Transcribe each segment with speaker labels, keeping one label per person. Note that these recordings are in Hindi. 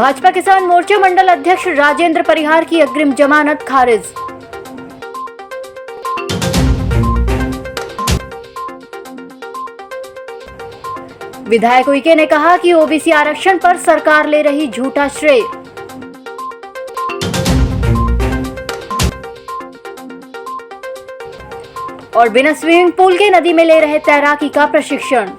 Speaker 1: भाजपा किसान मोर्चा मंडल अध्यक्ष राजेंद्र परिहार की अग्रिम जमानत खारिज। विधायक उइके ने कहा कि ओबीसी आरक्षण पर सरकार ले रही झूठा श्रेय। और बिना स्विमिंग पूल के नदी में ले रहे तैराकी का प्रशिक्षण।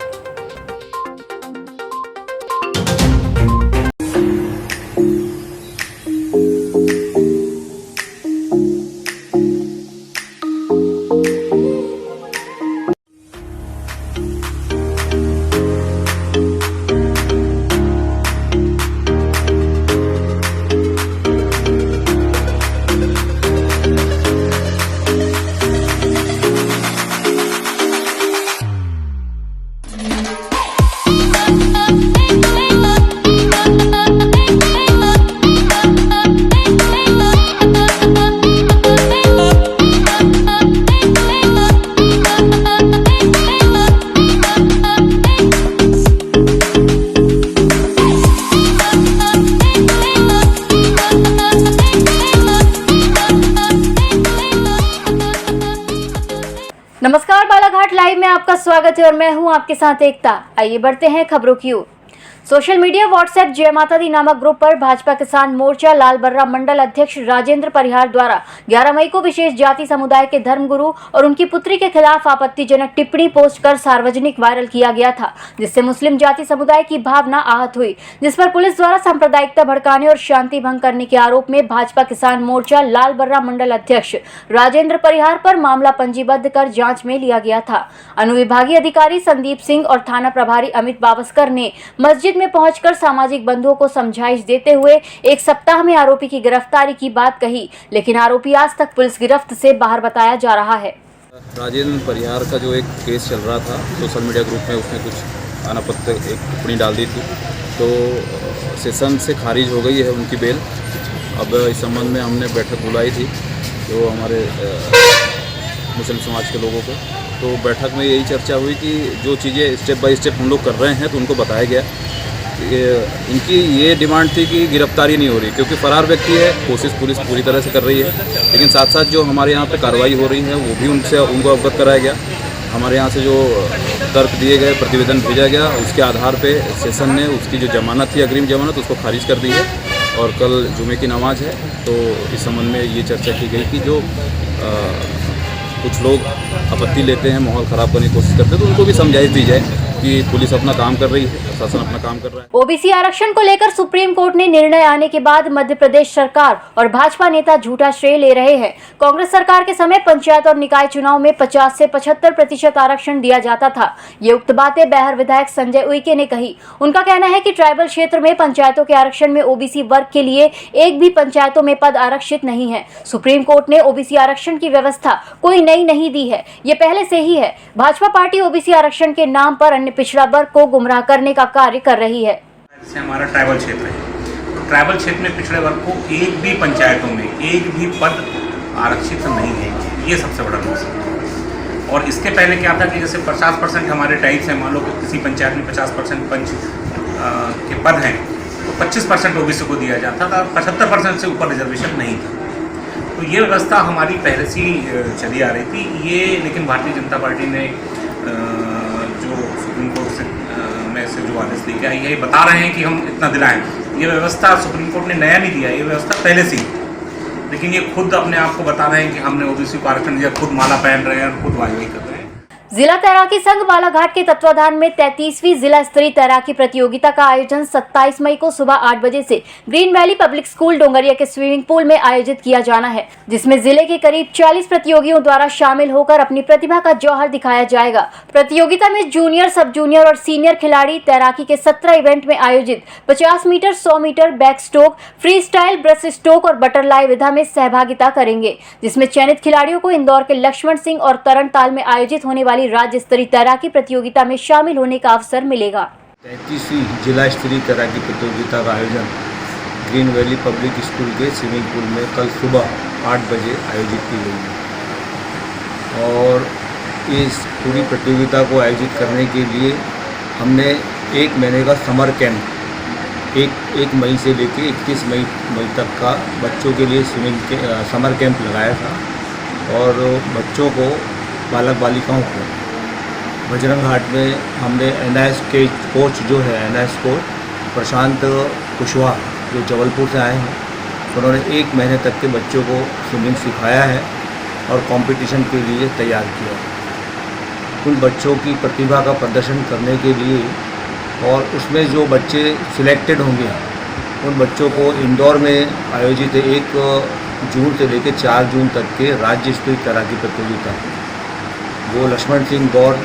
Speaker 1: नमस्कार, बालाघाट लाइव में आपका स्वागत है और मैं हूं आपके साथ एकता। आइए बढ़ते हैं खबरों की ओर। सोशल मीडिया व्हाट्सएप जय माता दी नामक ग्रुप पर भाजपा किसान मोर्चा लाल बर्रा मंडल अध्यक्ष राजेंद्र परिहार द्वारा 11 मई को विशेष जाति समुदाय के धर्मगुरु और उनकी पुत्री के खिलाफ आपत्तिजनक टिप्पणी पोस्ट कर सार्वजनिक वायरल किया गया था, जिससे मुस्लिम जाति समुदाय की भावना आहत हुई, जिस पर पुलिस द्वारा सांप्रदायिकता भड़काने और शांति भंग करने के आरोप में भाजपा किसान मोर्चा लाल बर्रा मंडल अध्यक्ष राजेंद्र परिहार पर मामला पंजीबद्ध कर जाँच में लिया गया था। अनुविभागीय अधिकारी संदीप सिंह और थाना प्रभारी अमित बावस्कर ने मस्जिद में पहुंचकर सामाजिक बंधुओं को समझाइश देते हुए एक सप्ताह में आरोपी की गिरफ्तारी की बात कही, लेकिन आरोपी आज तक पुलिस गिरफ्त से बाहर बताया जा रहा है।
Speaker 2: राजेंद्र परिहार का जो एक केस चल रहा था सोशल मीडिया ग्रुप में, उसने कुछ अनापत्त एक टिप्पणी डाल दी थी, तो सेशन से खारिज हो गई है उनकी बेल। अब इस संबंध में हमने बैठक बुलाई थी जो हमारे मुस्लिम समाज के लोगों को, तो बैठक में यही चर्चा हुई कि जो चीज़ें स्टेप बाय स्टेप हम लोग कर रहे हैं तो उनको बताया गया। इनकी ये डिमांड थी कि गिरफ्तारी नहीं हो रही, क्योंकि फरार व्यक्ति है, कोशिश पुलिस पूरी तरह से कर रही है, लेकिन साथ साथ जो हमारे यहाँ पे कार्रवाई हो रही है वो भी उनको अवगत कराया गया। हमारे यहाँ से जो तर्क दिए गए, प्रतिवेदन भेजा गया, उसके आधार पे सेशन ने उसकी जो जमानत थी, अग्रिम जमानत, उसको खारिज कर दी है और कल जुमे की नमाज है। तो इस संबंध में ये चर्चा की गई कि जो कुछ लोग आपत्ति लेते हैं, माहौल ख़राब करने की कोशिश करते हैं, तो उनको भी समझाइश दी जाए कि पुलिस अपना काम कर रही है, प्रशासन अपना काम कर रहा है।
Speaker 1: ओबीसी आरक्षण को लेकर सुप्रीम कोर्ट ने निर्णय आने के बाद मध्य प्रदेश सरकार और भाजपा नेता झूठा श्रेय ले रहे हैं। कांग्रेस सरकार के समय पंचायत और निकाय चुनाव में 50 से 75% आरक्षण दिया जाता था। ये उक्त बातें बैहर विधायक संजय उइके ने कही। उनका कहना है कि ट्राइबल क्षेत्र में पंचायतों के आरक्षण में ओबीसी वर्ग के लिए एक भी पंचायतों में पद आरक्षित नहीं है। सुप्रीम कोर्ट ने ओबीसी आरक्षण की व्यवस्था कोई नई नहीं दी है, ये पहले से ही है। भाजपा पार्टी ओबीसी आरक्षण के नाम पर अन्य पिछड़ा वर्ग को गुमराह करने का कार्य कर रही है।
Speaker 3: जैसे हमारा ट्राइबल क्षेत्र है, तो ट्राइबल क्षेत्र में पिछड़े वर्ग को एक भी पंचायतों में एक भी पद आरक्षित नहीं है, ये सबसे बड़ा नुकसान है। और इसके पहले क्या था कि जैसे 50% हमारे टाइप्स हैं, मान लो कि किसी पंचायत में 50% पंच के पद हैं तो 25% ओबीसी को दिया जाता था, 75% से ऊपर रिजर्वेशन नहीं था। तो ये व्यवस्था हमारी पहले से ही चली आ रही थी। ये लेकिन भारतीय जनता पार्टी ने जो सुप्रीम कोर्ट से जो आदेश लेके आई है, ये बता रहे हैं कि हम इतना दिलाएं। ये व्यवस्था सुप्रीम कोर्ट ने नया नहीं दिया, ये व्यवस्था पहले से ही, लेकिन ये खुद अपने आप को बता रहे हैं कि हमने ओबीसी को आरक्षण दिया, खुद माला पहन रहे हैं और खुद वाई कर रहे हैं।
Speaker 1: जिला तैराकी संघ बालाघाट के तत्वाधान में 33वीं जिला स्तरीय तैराकी प्रतियोगिता का आयोजन 27 मई को सुबह 8 बजे से green valley public school Dongriya के स्विमिंग पूल में आयोजित किया जाना है, जिसमें जिले के करीब 40 प्रतियोगियों द्वारा शामिल होकर अपनी प्रतिभा का जौहर दिखाया जाएगा। प्रतियोगिता में जूनियर, सब जूनियर और सीनियर खिलाड़ी तैराकी के 17 इवेंट में आयोजित 50 metre, 100 metre, backstroke, freestyle, breaststroke और बटरफ्लाई विधा में सहभागिता करेंगे, जिसमें चयनित खिलाड़ियों को इंदौर के लक्ष्मण सिंह और तरनताल में आयोजित होने वाली राज्य स्तरीय तैराकी प्रतियोगिता में शामिल होने का अवसर मिलेगा।
Speaker 4: 33वीं जिला स्तरीय तैराकी प्रतियोगिता का आयोजन ग्रीन वैली पब्लिक स्कूल के स्विमिंग पूल में कल सुबह 8 बजे आयोजित की गई है। और इस पूरी प्रतियोगिता को आयोजित करने के लिए हमने 1 महीने का समर कैंप एक मई से लेकर 31 मई तक का बच्चों के लिए समर कैंप लगाया था और बच्चों को बालक बालिकाओं को बजरंग घाट में हमने NIS के कोच जो है NIS कोच प्रशांत कुशवाहा जो जबलपुर से आए हैं, उन्होंने 1 महीने तक के बच्चों को स्विमिंग सिखाया है और कंपटीशन के लिए तैयार किया। उन बच्चों की प्रतिभा का प्रदर्शन करने के लिए और उसमें जो बच्चे सिलेक्टेड होंगे उन बच्चों को इंदौर में आयोजित 1 जून से लेकर 4 जून तक के राज्य स्तरीय तैराकी प्रतियोगिता वो लक्ष्मण सिंह गौर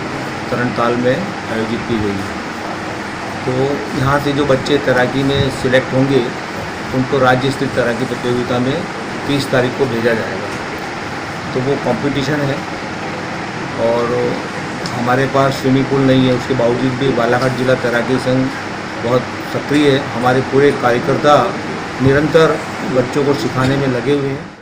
Speaker 4: तरणताल में आयोजित की गई है। तो यहाँ से जो बच्चे तैराकी में सिलेक्ट होंगे उनको राज्य स्तरीय तैराकी प्रतियोगिता में 30 तारीख को भेजा जाएगा। तो वो कंपटीशन है और हमारे पास स्विमिंग पूल नहीं है, उसके बावजूद भी बालाघाट जिला तैराकी संघ बहुत सक्रिय है। हमारे पूरे कार्यकर्ता निरंतर बच्चों को सिखाने में लगे हुए हैं।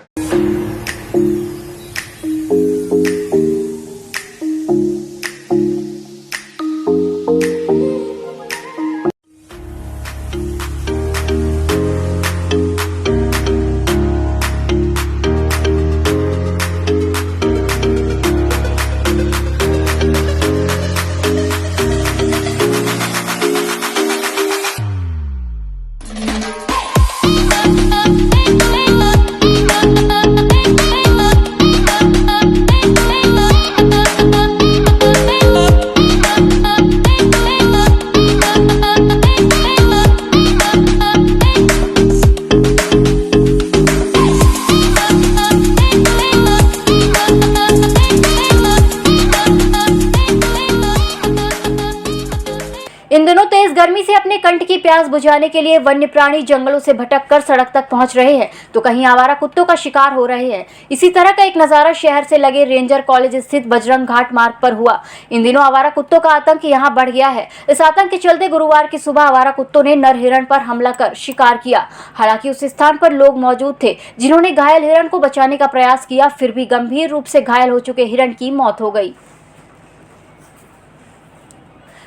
Speaker 1: इन दिनों तेज गर्मी से अपने कंठ की प्यास बुझाने के लिए वन्य प्राणी जंगलों से भटककर सड़क तक पहुंच रहे हैं तो कहीं आवारा कुत्तों का शिकार हो रहे हैं। इसी तरह का एक नजारा शहर से लगे रेंजर कॉलेज स्थित बजरंग घाट मार्ग पर हुआ। इन दिनों आवारा कुत्तों का आतंक यहां बढ़ गया है। इस आतंक के चलते गुरुवार की सुबह आवारा कुत्तों ने नर हिरण पर हमला कर शिकार किया। हालांकि उस स्थान पर लोग मौजूद थे जिन्होंने घायल हिरण को बचाने का प्रयास किया, फिर भी गंभीर रूप से घायल हो चुके हिरण की मौत हो गई।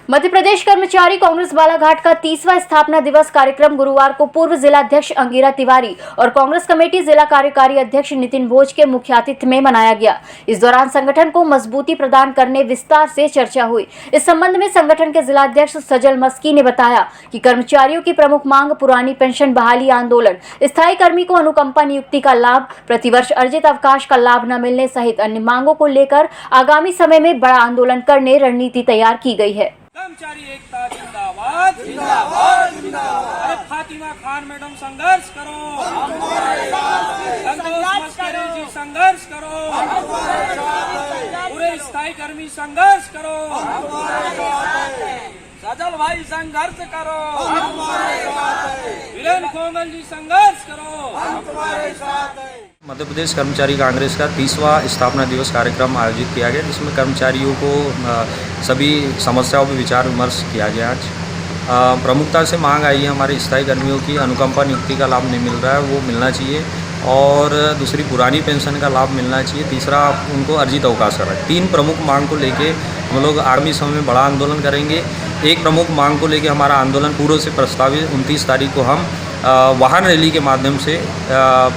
Speaker 1: मध्य प्रदेश कर्मचारी कांग्रेस बालाघाट का 30वां स्थापना दिवस कार्यक्रम गुरुवार को पूर्व जिलाध्यक्ष अंगिरा तिवारी और कांग्रेस कमेटी जिला कार्यकारी अध्यक्ष नितिन भोज के मुख्य आतिथ्य में मनाया गया। इस दौरान संगठन को मजबूती प्रदान करने विस्तार से चर्चा हुई। इस संबंध में संगठन के जिलाध्यक्ष सजल मस्की ने बताया कि कर्मचारियों की प्रमुख मांग पुरानी पेंशन बहाली आंदोलन, स्थायी कर्मी को अनुकंपा नियुक्ति का लाभ, प्रतिवर्ष अर्जित अवकाश का लाभ न मिलने सहित अन्य मांगों को लेकर आगामी समय में बड़ा आंदोलन करने रणनीति तैयार की गई है।
Speaker 5: कर्मचारी एकता जिंदाबाद जिंदाबाद जिंदाबाद। अरे फातिमा खान मैडम संघर्ष करो, संतोष मस्करी जी संघर्ष करो, पूरे स्थायी कर्मी संघर्ष करो, सजल भाई संघर्ष करो, वीरेंद्र खोंगल जी संघर्ष करो।
Speaker 6: मध्य प्रदेश कर्मचारी कांग्रेस का 30वां स्थापना दिवस कार्यक्रम आयोजित किया गया, जिसमें कर्मचारियों को सभी समस्याओं पर विचार विमर्श किया गया। आज प्रमुखता से मांग आई है हमारे स्थायी कर्मियों की अनुकंपा नियुक्ति का लाभ नहीं मिल रहा है, वो मिलना चाहिए, और दूसरी पुरानी पेंशन का लाभ मिलना चाहिए, तीसरा उनको अर्जित अवकाश है। 3 प्रमुख मांग को लेके हम लोग आगामी समय में बड़ा आंदोलन करेंगे। एक प्रमुख मांग को लेके हमारा आंदोलन पूर्व से प्रस्तावित 29 तारीख को हम वाहन रैली के माध्यम से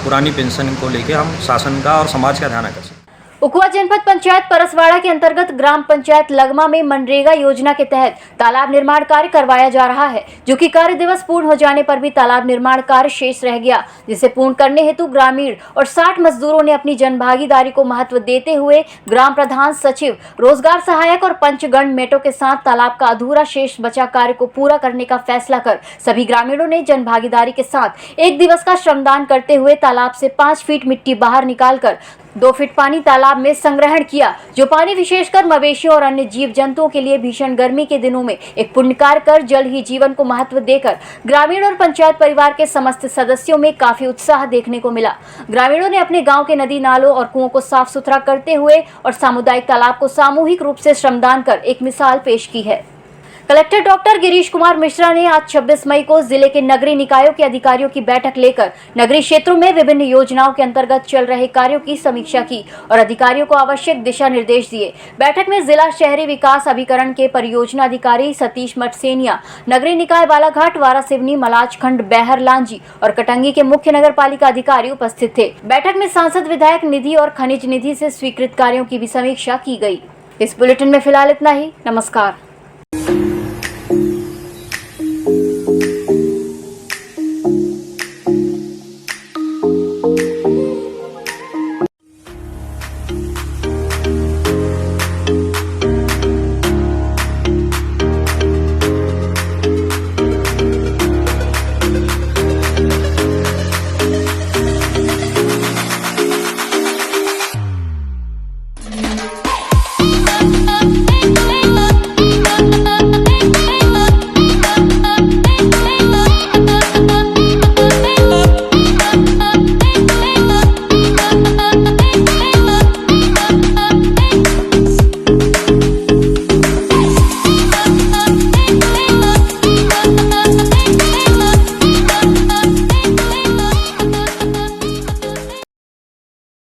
Speaker 6: पुरानी पेंशन को लेके हम शासन का और समाज का ध्यान आकर्षित।
Speaker 1: उखुआ जनपद पंचायत परसवाड़ा के अंतर्गत ग्राम पंचायत लगमा में मनरेगा योजना के तहत तालाब निर्माण कार्य करवाया जा रहा है, जो कि कार्य दिवस पूर्ण हो जाने पर भी तालाब निर्माण कार्य शेष रह गया, जिसे पूर्ण करने हेतु ग्रामीण और 60 मजदूरों ने अपनी जनभागीदारी को महत्व देते हुए ग्राम प्रधान, सचिव, रोजगार सहायक और पंचगण मेटों के साथ तालाब का अधूरा शेष बचा कार्य को पूरा करने का फैसला कर सभी ग्रामीणों ने जनभागीदारी के साथ 1 दिवस का श्रमदान करते हुए तालाब से 5 फीट मिट्टी बाहर निकालकर 2 फीट पानी तालाब में संग्रहण किया, जो पानी विशेषकर मवेशियों और अन्य जीव जंतुओं के लिए भीषण गर्मी के दिनों में एक पुण्य कार्य कर जल ही जीवन को महत्व देकर ग्रामीण और पंचायत परिवार के समस्त सदस्यों में काफी उत्साह देखने को मिला। ग्रामीणों ने अपने गांव के नदी नालों और कुओं को साफ सुथरा करते हुए और सामुदायिक तालाब को सामूहिक रूप से श्रमदान कर एक मिसाल पेश की है। कलेक्टर डॉक्टर गिरीश कुमार मिश्रा ने आज 26 मई को जिले के नगरीय निकायों के अधिकारियों की बैठक लेकर नगरीय क्षेत्रों में विभिन्न योजनाओं के अंतर्गत चल रहे कार्यों की समीक्षा की और अधिकारियों को आवश्यक दिशा निर्देश दिए। बैठक में जिला शहरी विकास अभिकरण के परियोजना अधिकारी सतीश मटसेनिया, नगरीय निकाय बालाघाट, वारासिवनी, मलाज खंड, बैहर, लांजी और कटंगी के मुख्य नगर पालिका अधिकारी उपस्थित थे। बैठक में सांसद, विधायक निधि और खनिज निधि से स्वीकृत कार्यों की भी समीक्षा की गई। इस बुलेटिन में फिलहाल इतना ही। नमस्कार।